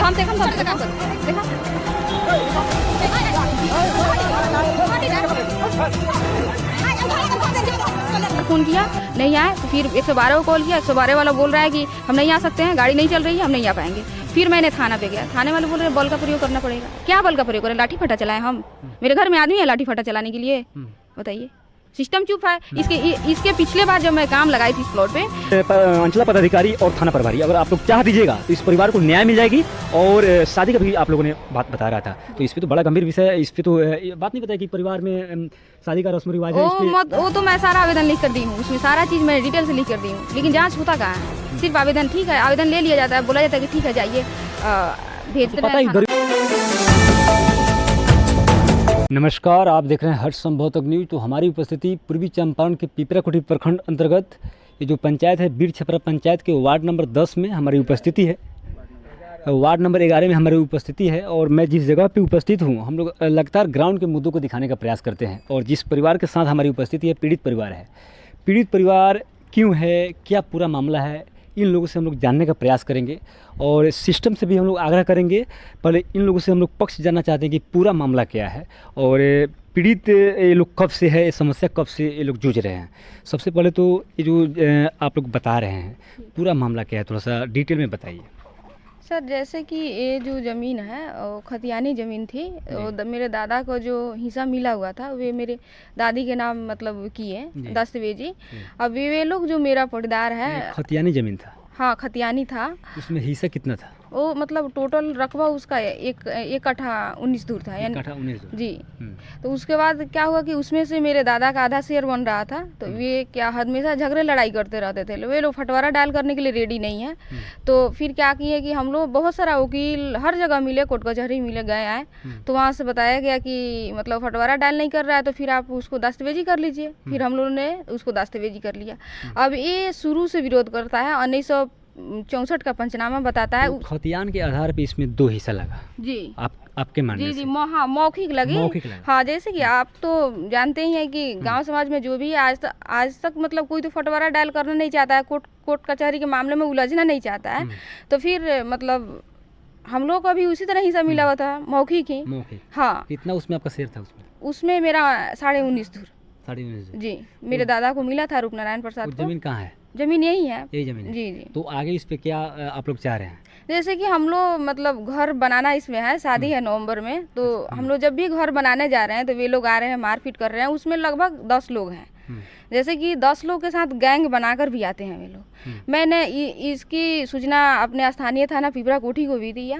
हम देखा काम कर देखा फोन किया नहीं आए तो फिर 112 को कॉल किया। 112 वाला बोल रहा है कि हम नहीं आ सकते हैं, गाड़ी नहीं चल रही है, हम नहीं आ पाएंगे। फिर मैंने थाना पे गया, थाने वाले बोल रहे बल का प्रयोग करना पड़ेगा। क्या बल का प्रयोग करें? लाठी फटा चलाएं हम? मेरे घर में आदमी है लाठी फटा चलाने के लिए? बताइए, सिस्टम चुप है। इसके पिछले बार जब मैं काम लगाई थी इस प्लॉट पे, अंचला पदाधिकारी और थाना प्रभारी अगर आप लोग चाह दीजिएगा तो इस परिवार को न्याय मिल जाएगी। और शादी का भी आप लोगों ने बात बता रहा था, तो इस पे तो बड़ा गंभीर विषय है। इस पे तो बात नहीं बताया कि परिवार में शादी का रस्म रिवाज है। वो तो मैं सारा आवेदन लिख कर दी हूँ, उसमें सारा चीज़ मैं डिटेल से लिख कर दी हूँ, लेकिन जाँच होता कहाँ है? सिर्फ आवेदन, ठीक है, आवेदन ले लिया जाता है, बोला जाता है कि ठीक है जाइए भेज देना। नमस्कार, आप देख रहे हैं हर्ष संभव तक न्यूज। तो हमारी उपस्थिति पूर्वी चंपारण के पिपराकुटी प्रखंड अंतर्गत ये जो पंचायत है बीर छपरा पंचायत के वार्ड नंबर 10 में हमारी उपस्थिति है। वार्ड नंबर 11 में हमारी उपस्थिति है। और मैं जिस जगह पे उपस्थित हूँ, हम लोग लगातार ग्राउंड के मुद्दों को दिखाने का प्रयास करते हैं। और जिस परिवार के साथ हमारी उपस्थिति है, पीड़ित परिवार है। पीड़ित परिवार क्यों है, क्या पूरा मामला है, इन लोगों से हम लोग जानने का प्रयास करेंगे। और सिस्टम से भी हम लोग आग्रह करेंगे, पहले इन लोगों से हम लोग पक्ष जानना चाहते हैं कि पूरा मामला क्या है और पीड़ित ये लोग कब से है, ये समस्या कब से ये लोग जूझ रहे हैं। सबसे पहले तो ये जो आप लोग बता रहे हैं पूरा मामला क्या है, थोड़ा सा डिटेल में बताइए। सर, जैसे कि ये जो ज़मीन है वो खतियानी ज़मीन थी। मेरे दादा को जो हिस्सा मिला हुआ था वे मेरे दादी के नाम मतलब किए दस्तावेजी। अब वे लोग जो मेरा पटदार है, खतियानी ज़मीन था? हाँ, खतियानी था। उसमें हिस्सा कितना था? वो मतलब टोटल रकबा उसका एक कट्ठा 19 दूर था, यानी 19 जी। तो उसके बाद क्या हुआ कि उसमें से मेरे दादा का आधा शेयर बन रहा था। तो वे क्या हमेशा झगड़े लड़ाई करते रहते थे। वे लोग फटवारा डाल करने के लिए रेडी नहीं है। तो फिर क्या किए कि हम लोग बहुत सारा वकील हर जगह मिले, कोर्ट कचहरी मिले, गए आए। तो वहाँ से बताया गया कि मतलब फटवारा डाल नहीं कर रहा है तो फिर आप उसको दस्तावेजी कर लीजिए। फिर हम लोगों ने उसको दस्तावेजी कर लिया। अब ये शुरू से विरोध करता है, 1964 का पंचनामा बताता है। तो खतियान के आधार पे इसमें 2 हिस्सा लगा जी, आपके मानने जी से? जी, हाँ, मौखिक लगी। हाँ, जैसे कि आप तो जानते ही हैं कि गांव समाज में जो भी है आज तक मतलब कोई तो फटवारा डायल करना नहीं चाहता है, कोर्ट कचहरी के मामले में उलझना नहीं चाहता है। तो फिर मतलब हम लोग को भी उसी तरह हिस्सा मिला हुआ था, मौखिक ही। हाँ। कितना उसमें आपका शेयर था? उसमें मेरा 19.5 दूर। 19.5 जी, मेरे दादा को मिला था, रूपनारायण प्रसाद को। जमीन कहाँ है? जमीन यही है, यही जमीन है? जी जी। तो आगे इस पे क्या आप लोग चाह रहे हैं? जैसे कि हम लोग मतलब घर बनाना इसमें है, शादी है नवंबर में। तो हम लोग जब भी घर बनाने जा रहे हैं तो वे लोग आ रहे हैं, मारपीट कर रहे हैं। उसमें लगभग 10 लोग हैं। जैसे कि 10 लोग के साथ गैंग बनाकर भी आते हैं वे लोग। मैंने इसकी सूचना अपने स्थानीय थाना पिपराकोठी को भी दिया।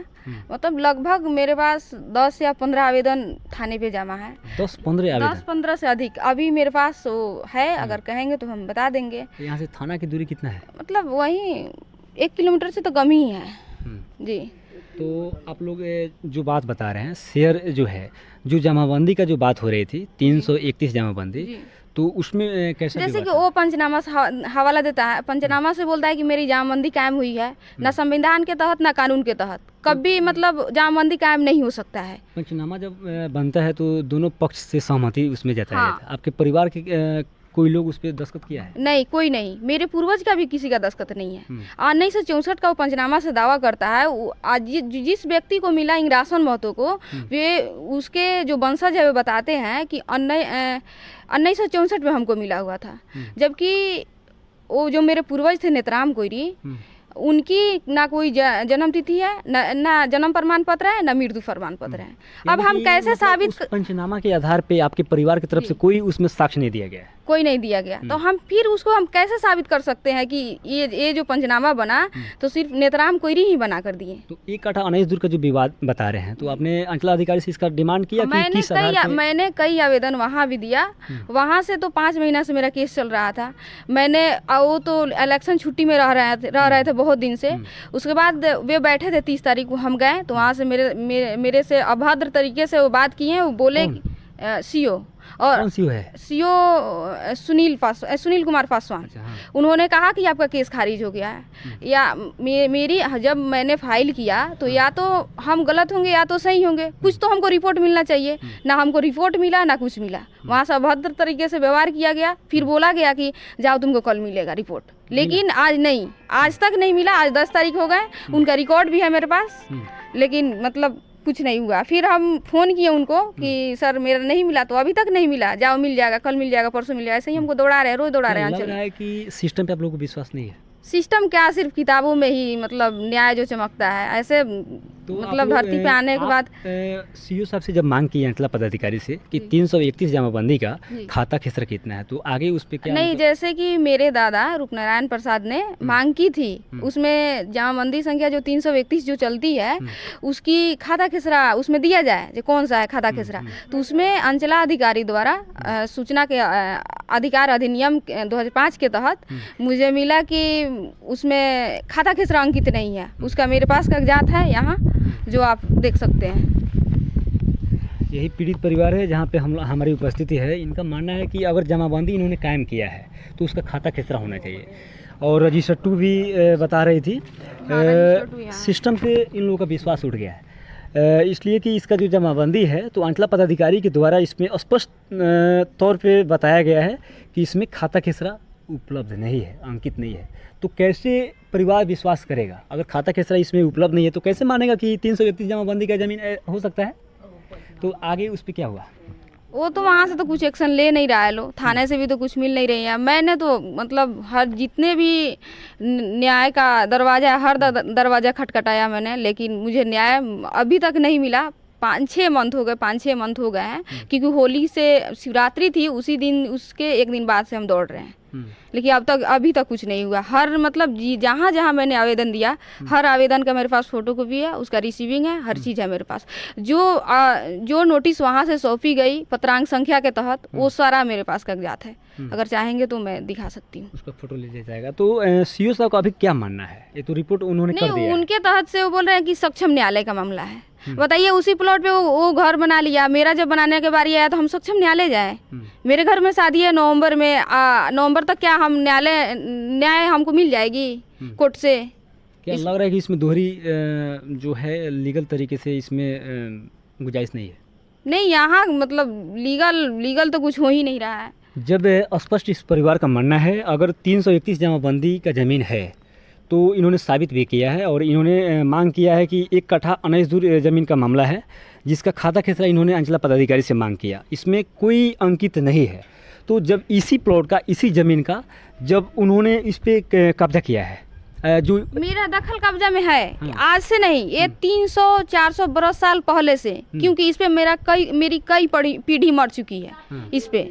मतलब लगभग मेरे पास 10 या 15 आवेदन थाने पे जमा है। 10-15 से अधिक अभी मेरे पास है। अगर कहेंगे तो हम बता देंगे। यहाँ से थाना की दूरी कितना है? मतलब वही 1 किलोमीटर से तो कम ही है जी। तो आप लोग जो बात बता रहे हैं, शेयर जो है, जो जमाबंदी का जो बात हो रही थी 331 जमाबंदी, तो उसमें कैसे? जैसे कि वो पंचनामा से हवाला देता है, पंचनामा से बोलता है कि मेरी जमाबंदी कायम हुई है। ना संविधान के तहत ना कानून के तहत कभी मतलब जमाबंदी कायम नहीं हो सकता है। पंचनामा जब बनता है तो दोनों पक्ष से सहमति उसमें जताया जाता है। आपके परिवार के कोई लोग उस पर दस्तखत किया है? नहीं, कोई नहीं। मेरे पूर्वज का भी किसी का दस्तखत नहीं है। 1964 का वो पंचनामा से दावा करता है। आज जिस व्यक्ति को मिला इंग्रासन महतो को, वे उसके जो वंशज है वे बताते हैं कि 1964 में हमको मिला हुआ था। जबकि वो जो मेरे पूर्वज थे नेतराम कोयरी, उनकी ना कोई जन्म तिथि है, ना जन्म प्रमाण पत्र है, ना मृत्यु प्रमाण पत्र है। अब हम कैसे साबित? पंचनामा के आधार पे आपके परिवार की तरफ से कोई उसमें साक्ष्य नहीं दिया गया? कोई नहीं दिया गया। तो हम फिर उसको हम कैसे साबित कर सकते हैं कि ये जो पंचनामा बना तो सिर्फ नेतराम कोयरी ही बना कर दिए। तो 1 कट्ठा 19 दूर का जो विवाद बता रहे हैं, तो आपने अंचलाधिकारी से इसका डिमांड किया? मैंने कई आवेदन वहाँ भी दिया। वहाँ से तो 5 महीना से मेरा केस चल रहा था। मैंने वो तो इलेक्शन छुट्टी में रह रहे थे बहुत दिन से। उसके बाद वे बैठे थे 30 तारीख को, हम गए तो वहाँ से मेरे से अभद्र तरीके से वो बात किए। वो बोले सीओ और कौन सी है? सीओ सुनील कुमार पासवान। अच्छा, हाँ। उन्होंने कहा कि आपका केस खारिज हो गया है, या मेरी जब मैंने फाइल किया तो या तो हम गलत होंगे या तो सही होंगे, कुछ तो हमको रिपोर्ट मिलना चाहिए। ना हमको रिपोर्ट मिला ना कुछ मिला, वहाँ से अभद्र तरीके से व्यवहार किया गया। फिर बोला गया कि जाओ तुमको कल मिलेगा रिपोर्ट, लेकिन आज नहीं, आज तक नहीं मिला। आज 10 तारीख हो गए, उनका रिकॉर्ड भी है मेरे पास, लेकिन मतलब कुछ नहीं हुआ। फिर हम फ़ोन किए उनको कि सर मेरा नहीं मिला, तो अभी तक नहीं मिला, जाओ मिल जाएगा, कल मिल जाएगा, परसों मिल जाएगा। ऐसे ही हमको दौड़ा रहे हैं, रोज़ दौड़ा रहे हैं। लग रहा है कि सिस्टम पे आप लोगों को विश्वास नहीं है। सिस्टम क्या, सिर्फ किताबों में ही मतलब न्याय जो चमकता है, ऐसे तो मतलब धरती पे आने के बाद सीओ साहब से जब मांग की अंचला पदाधिकारी से कि 331 जमाबंदी का खाता खेसरा कितना है, तो आगे उस पे क्या? नहीं, जैसे कि मेरे दादा रूपनारायण प्रसाद ने मांग की थी, उसमें जमाबंदी संख्या जो 331 जो चलती है उसकी खाता खेसरा उसमें दिया जाए, जो कौन सा है खाता खेसरा। तो उसमें अंचला अधिकारी द्वारा सूचना के अधिकार अधिनियम 2005 के तहत मुझे मिला कि उसमें खाता खेसरा अंकित नहीं है। उसका मेरे पास कागजात है यहाँ, जो आप देख सकते हैं। यही पीड़ित परिवार है जहाँ पे हमारी उपस्थिति है। इनका मानना है कि अगर जमाबंदी इन्होंने कायम किया है तो उसका खाता खेसरा होना चाहिए। और रजिस्टर 2 भी बता रही थी, सिस्टम पे इन लोगों का विश्वास उठ गया है, इसलिए कि इसका जो जमाबंदी है तो अंचला पदाधिकारी के द्वारा इसमें स्पष्ट तौर पे बताया गया है कि इसमें खाता खेसरा उपलब्ध नहीं है, अंकित नहीं है। तो कैसे परिवार विश्वास करेगा? अगर खाता खेसरा इसमें उपलब्ध नहीं है तो कैसे मानेगा कि 331 जमाबंदी का ज़मीन हो सकता है? तो आगे उस पर क्या हुआ? वो तो वहाँ से तो कुछ एक्शन ले नहीं रहा है लोग, थाने से भी तो कुछ मिल नहीं रही है। मैंने तो मतलब हर जितने भी न्याय का दरवाज़ा, हर दरवाज़ा खटखटाया मैंने, लेकिन मुझे न्याय अभी तक नहीं मिला। 5-6 मंथ हो गए, 5-6 मंथ हो गए हैं, क्योंकि होली से शिवरात्रि थी, उसी दिन उसके एक दिन बाद से हम दौड़ रहे हैं, लेकिन अभी तक कुछ नहीं हुआ। हर मतलब जहाँ जहाँ मैंने आवेदन दिया, हर आवेदन का मेरे पास फोटोकॉपी है, उसका रिसीविंग है, हर चीज़ है मेरे पास। जो नोटिस वहाँ से सौंपी गई पत्रांक संख्या के तहत, वो सारा मेरे पास कागजात है। अगर चाहेंगे तो मैं दिखा सकती हूँ, उसका फोटो ले जाएगा। तो सीओ साहब का अभी क्या मानना है? ये तो रिपोर्ट उन्होंने कर दिया है। उनके तहत से वो बोल रहे हैं कि सक्षम न्यायालय का मामला है। बताइए, उसी प्लॉट पे वो घर बना लिया, मेरा जब बनाने के बारी आया तो हम सक्षम न्यायालय जाए? मेरे घर में शादी है नवंबर में, नवंबर तक क्या हम न्याय हमको मिल जाएगी कोर्ट से? क्या लग रहा है कि इसमें दोहरी जो है लीगल तरीके से इसमें गुंजाइश नहीं है? नहीं, यहाँ मतलब लीगल तो कुछ हो ही नहीं रहा है। जब स्पष्ट इस परिवार का मानना है अगर 331 जमाबंदी का ज़मीन है तो इन्होंने साबित भी किया है, और इन्होंने मांग किया है कि 1 कट्ठा 19 दूर ज़मीन का मामला है जिसका खाता खेसरा इन्होंने अंचला पदाधिकारी से मांग किया, इसमें कोई अंकित नहीं है। तो जब इसी प्लॉट का, इसी ज़मीन का जब उन्होंने इस पर कब्जा किया है, जो मेरा दखल कब्जा में है, आज से नहीं, ये 300-400 बरस साल पहले से, क्योंकि इस पे मेरी कई पीढ़ी मर चुकी है। इस पे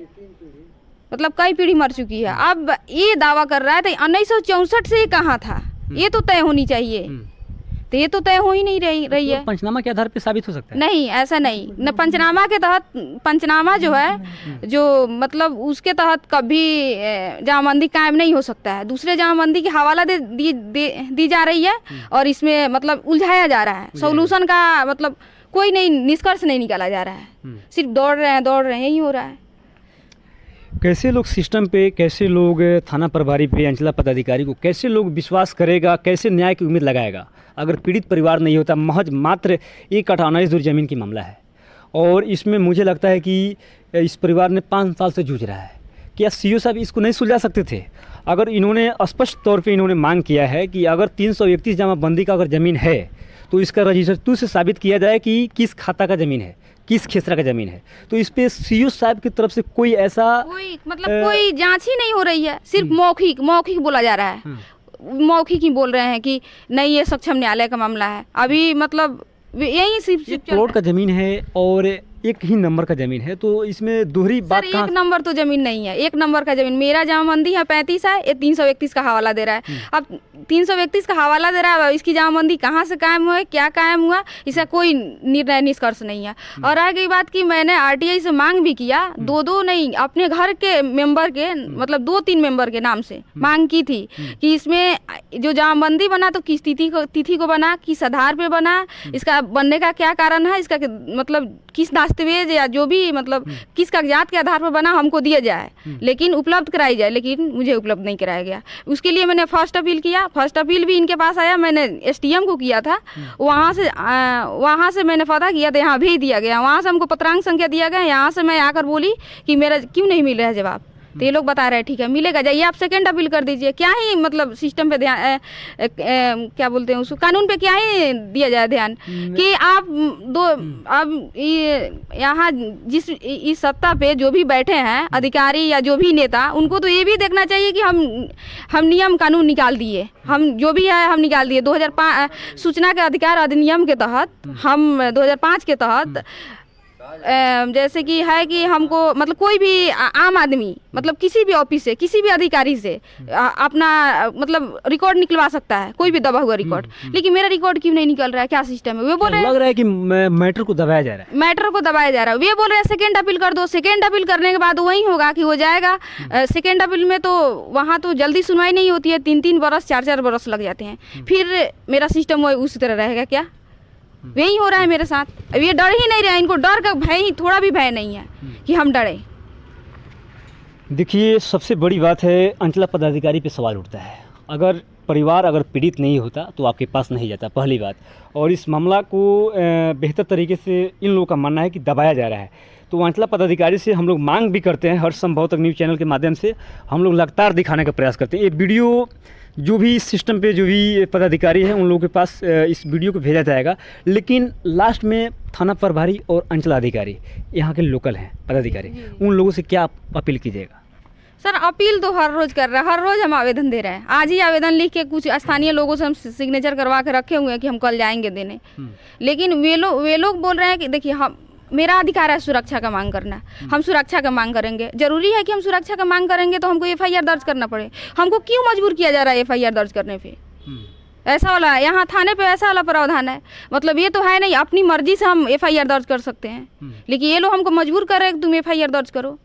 मतलब कई पीढ़ी मर चुकी है। अब ये दावा कर रहा है तो 1964 से ये कहाँ था? ये तो तय होनी चाहिए, तो ये तो तय हो ही नहीं रही है। पंचनामा के आधार पे साबित हो सकता है? नहीं, ऐसा नहीं। न पंचनामा के तहत, पंचनामा जो है जो मतलब उसके तहत कभी जमाबंदी कायम नहीं हो सकता है। दूसरे जमाबंदी की हवाला दी जा रही है, और इसमें मतलब उलझाया जा रहा है। सोल्यूशन का मतलब कोई नहीं, निष्कर्ष नहीं निकाला जा रहा है, सिर्फ दौड़ रहे हैं, यही हो रहा है। कैसे लोग सिस्टम पे, कैसे लोग थाना प्रभारी पे, अंचला पदाधिकारी को कैसे लोग विश्वास करेगा, कैसे न्याय की उम्मीद लगाएगा अगर पीड़ित परिवार नहीं होता? महज मात्र 1 कट्ठा 19 दूर ज़मीन की मामला है, और इसमें मुझे लगता है कि इस परिवार ने 5 साल से जूझ रहा है। क्या सीओ साहब इसको नहीं सुलझा सकते थे? अगर इन्होंने स्पष्ट तौर पर इन्होंने मांग किया है कि अगर 331 जमाबंदी का अगर ज़मीन है तो इसका रजिस्टर 2 से साबित किया जाए कि किस खाता का ज़मीन है, किस खेसरा का ज़मीन है, तो इस पे सीओ साहब की तरफ से कोई ऐसा कोई जांच ही नहीं हो रही है। सिर्फ मौखिक बोला जा रहा है, मौखिक ही बोल रहे हैं कि नहीं, ये सक्षम न्यायालय का मामला है। अभी मतलब यही सिर्फ प्लॉट का ज़मीन है और एक ही नंबर का ज़मीन है, तो इसमें दोहरी बात कहाँ? 1 नंबर तो ज़मीन नहीं है, 1 नंबर का ज़मीन। मेरा जमाबंदी है 35 है, ये 331 का हवाला दे रहा है। अब 331 का हवाला दे रहा है, इसकी जमाबंदी कहाँ से कायम हुआ है, क्या कायम हुआ, इसका कोई निर्णय निष्कर्ष नहीं है। और आगे बात की, मैंने RTI से मांग भी किया, 2 नहीं, अपने घर के मेंबर के मतलब 2-3 मेंबर के नाम से मांग की थी कि इसमें जो जमाबंदी बना तो किस तिथि को बना, किस आधार पे बना, इसका बनने का क्या कारण है, इसका मतलब किस दस्तावेज या जो भी मतलब किस कागजात के आधार पर बना हमको दिया जाए, लेकिन उपलब्ध कराई जाए, लेकिन मुझे उपलब्ध नहीं कराया गया। उसके लिए मैंने फर्स्ट अपील किया, फर्स्ट अपील भी इनके पास आया, मैंने SDM को किया था, वहाँ से मैंने पता किया तो यहाँ भेज दिया गया, वहाँ से हमको पत्रांक संख्या दिया गया, यहाँ से मैं आकर बोली कि मेरा क्यों नहीं मिल रहा है जवाब, तो ये लोग बता रहे हैं ठीक है मिलेगा, जाइए आप सेकंड अपील कर दीजिए। क्या ही मतलब सिस्टम पे ध्यान क्या बोलते हैं उसको, कानून पे क्या ही दिया जाए ध्यान कि आप अब यहाँ जिस इस सत्ता पे जो भी बैठे हैं अधिकारी या जो भी नेता, उनको तो ये भी देखना चाहिए कि हम नियम कानून निकाल दिए, हम जो भी है हम निकाल दिए। 2005 सूचना के अधिकार अधिनियम के तहत हम 2005 के तहत जैसे कि है कि हमको मतलब कोई भी आम आदमी मतलब किसी भी ऑफिस से किसी भी अधिकारी से अपना मतलब रिकॉर्ड निकलवा सकता है, कोई भी दबा हुआ रिकॉर्ड, लेकिन मेरा रिकॉर्ड क्यों नहीं निकल रहा है, क्या सिस्टम है? वे बोल रहे हैं लग रहा है कि मैटर को दबाया जा रहा है, मैटर को दबाया जा रहा है। वे बोल रहे हैं सेकेंड अपील कर दो, सेकेंड अपील करने के बाद वही होगा कि हो जाएगा। सेकेंड अपील में तो वहाँ तो जल्दी सुनवाई नहीं होती है, 3-3 बरस 4-4 बरस लग जाते हैं, फिर मेरा सिस्टम वही उसी तरह रहेगा क्या? यही हो रहा है मेरे साथ। अब ये डर ही नहीं रहा, इनको डर का भय ही थोड़ा भी भय नहीं है कि हम डरे। देखिए सबसे बड़ी बात है, अंचला पदाधिकारी पे सवाल उठता है। अगर परिवार अगर पीड़ित नहीं होता तो आपके पास नहीं जाता, पहली बात। और इस मामला को बेहतर तरीके से इन लोगों का मानना है कि दबाया जा रहा है। तो अंचला पदाधिकारी से हम लोग मांग भी करते हैं, हर संभव तक न्यूज़ चैनल के माध्यम से हम लोग लगातार दिखाने का प्रयास करते हैं। ये वीडियो जो भी सिस्टम पे जो भी पदाधिकारी हैं उन लोगों के पास इस वीडियो को भेजा जाएगा, लेकिन लास्ट में थाना प्रभारी और अंचला अधिकारी यहाँ के लोकल हैं पदाधिकारी, उन लोगों से क्या अपील कीजिएगा? सर अपील तो हर रोज़ कर रहे हैं, हर रोज़ हम आवेदन दे रहे हैं। आज ही आवेदन लिख के कुछ स्थानीय लोगों से हम सिग्नेचर करवा के रखे हुए हैं कि हम कल जाएंगे देने, लेकिन वे लोग बोल रहे हैं कि देखिए हम मेरा अधिकार है सुरक्षा का मांग करना, हम सुरक्षा का मांग करेंगे। जरूरी है कि हम सुरक्षा का मांग करेंगे तो हमको FIR दर्ज करना पड़े। हमको क्यों मजबूर किया जा रहा है FIR दर्ज करने पे? ऐसा वाला यहाँ थाने पे ऐसा वाला प्रावधान है, मतलब ये तो है नहीं अपनी मर्जी से हम FIR दर्ज कर सकते हैं, लेकिन ये लोग हमको मजबूर कर रहे हैं कि तुम FIR दर्ज करो।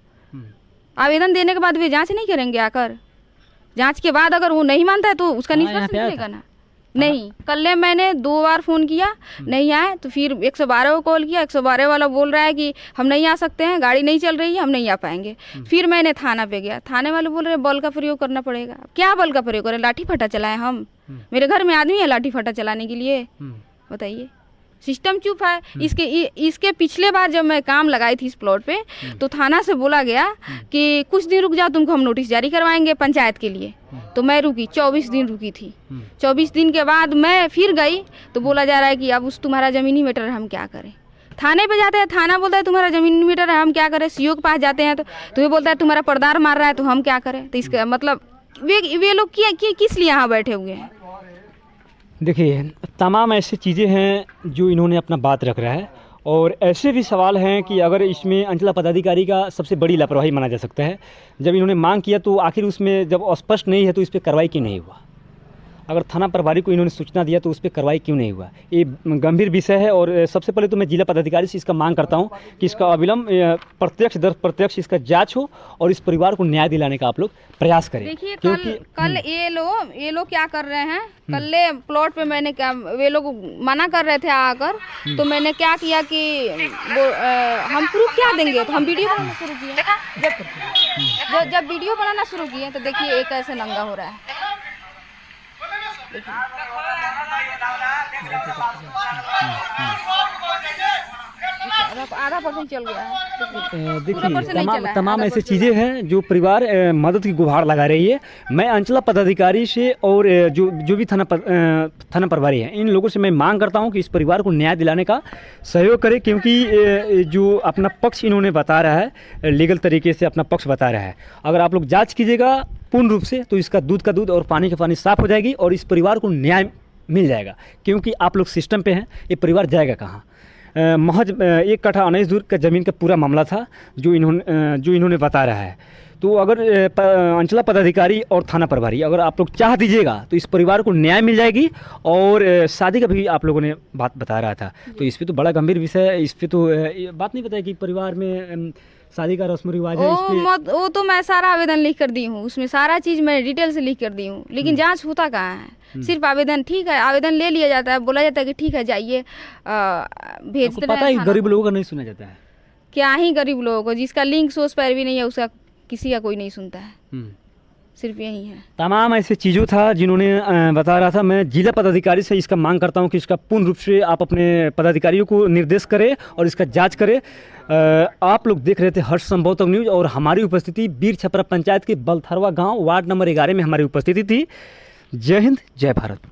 आवेदन देने के बाद वे जाँच नहीं करेंगे, आकर जाँच के बाद अगर वो नहीं मानता है तो उसका निष्पक्ष निकलेगा ना। नहीं, कल मैंने 2 बार फ़ोन किया, नहीं आए, तो फिर 112 को कॉल किया, 112 वाला बोल रहा है कि हम नहीं आ सकते हैं, गाड़ी नहीं चल रही है, हम नहीं आ पाएंगे। फिर मैंने थाना पे गया, थाने वाले बोल रहे हैं बल का प्रयोग करना पड़ेगा। क्या बल का प्रयोग करें? लाठी फटा चलाएं हम? मेरे घर में आदमी है लाठी फटा चलाने के लिए? बताइए। सिस्टम चुप है। इसके पिछले बार जब मैं काम लगाई थी इस प्लॉट पे, तो थाना से बोला गया कि कुछ दिन रुक जाओ, तुमको हम नोटिस जारी करवाएंगे पंचायत के लिए। तो मैं रुकी, 24 दिन रुकी थी। 24 दिन के बाद मैं फिर गई तो बोला जा रहा है कि अब उस तुम्हारा ज़मीनी मैटर है, हम क्या करें। थाने पे जाते हैं, थाना बोलता है तुम्हारा ज़मीनी मैटर है, हम क्या करें। CO के पास जाते हैं तो ये बोलता है तुम्हारा पर्दार मार रहा है, तो हम क्या करें। तो इसका मतलब वे लोग किस लिए यहाँ बैठे हुए हैं? देखिए तमाम ऐसी चीज़ें हैं जो इन्होंने अपना बात रख रहा है, और ऐसे भी सवाल हैं कि अगर इसमें अंचला पदाधिकारी का सबसे बड़ी लापरवाही माना जा सकता है। जब इन्होंने मांग किया तो आखिर उसमें जब स्पष्ट नहीं है तो इस पर कार्रवाई क्यों नहीं हुआ? अगर थाना प्रभारी को इन्होंने सूचना दिया तो उस पर कार्रवाई क्यों नहीं हुआ? ये गंभीर विषय है। और सबसे पहले तो मैं जिला पदाधिकारी से इसका मांग करता हूँ कि इसका अविलंब प्रत्यक्ष दर प्रत्यक्ष इसका जांच हो और इस परिवार को न्याय दिलाने का आप लोग प्रयास करें। देखिए कल ये लोग क्या कर रहे हैं, कल प्लॉट पे मैंने क्या, वे लोग मना कर रहे थे आकर, तो मैंने क्या किया कि हम प्रूफ क्या देंगे, तो हम वीडियो बनाना शुरू किए। जब वीडियो बनाना शुरू किए तो देखिए एक ऐसे नंगा हो रहा है, आधा % चल गया है। देखिए तमाम ऐसी चीज़ें हैं जो परिवार मदद की गुहार लगा रही है। मैं अंचला पदाधिकारी से और जो भी थाना प्रभारी हैं, इन लोगों से मैं मांग करता हूं कि इस परिवार को न्याय दिलाने का सहयोग करें, क्योंकि जो अपना पक्ष इन्होंने बता रहा है, लीगल तरीके से अपना पक्ष बता रहा है। अगर आप लोग जाँच कीजिएगा पूर्ण रूप से तो इसका दूध का दूध और पानी का पानी साफ हो जाएगी और इस परिवार को न्याय मिल जाएगा। क्योंकि आप लोग सिस्टम पे हैं, ये परिवार जाएगा कहाँ? महज 1 कट्ठा 19 दूर का ज़मीन का पूरा मामला था जो इन्होंने बता रहा है। तो अगर अंचला पदाधिकारी और थाना प्रभारी अगर आप लोग चाह दीजिएगा तो इस परिवार को न्याय मिल जाएगी। और शादी का भी आप लोगों ने बात बता रहा था, तो इस पर तो बड़ा गंभीर विषय है। इस पर तो बात नहीं बताया कि परिवार में शादी का रस्म रिवाज है, इस पे वो तो मैं सारा आवेदन लिख कर दी हूँ, उसमें सारा चीज़ मैं डिटेल से लिख कर दी हूँ, लेकिन जांच होता कहाँ है। सिर्फ आवेदन, ठीक है, आवेदन ले लिया जाता है, बोला जाता है कि ठीक है जाइए, भेज आपको दे पता रहे है हैं गरीब लोगों का नहीं सुना जाता है। क्या ही गरीब लोगों को, जिसका लिंक सोर्स पैरवी नहीं है उसका किसी का कोई नहीं सुनता है, सिर्फ यही है। तमाम ऐसे चीज़ों था जिन्होंने बता रहा था। मैं जिला पदाधिकारी से इसका मांग करता हूं कि इसका पूर्ण रूप से आप अपने पदाधिकारियों को निर्देश करें और इसका जांच करें। आप लोग देख रहे थे हर्ष संभव तक न्यूज़, और हमारी उपस्थिति बीर छपरा पंचायत के बलथरवा गांव वार्ड नंबर 11 में हमारी उपस्थिति थी। जय हिंद, जय भारत।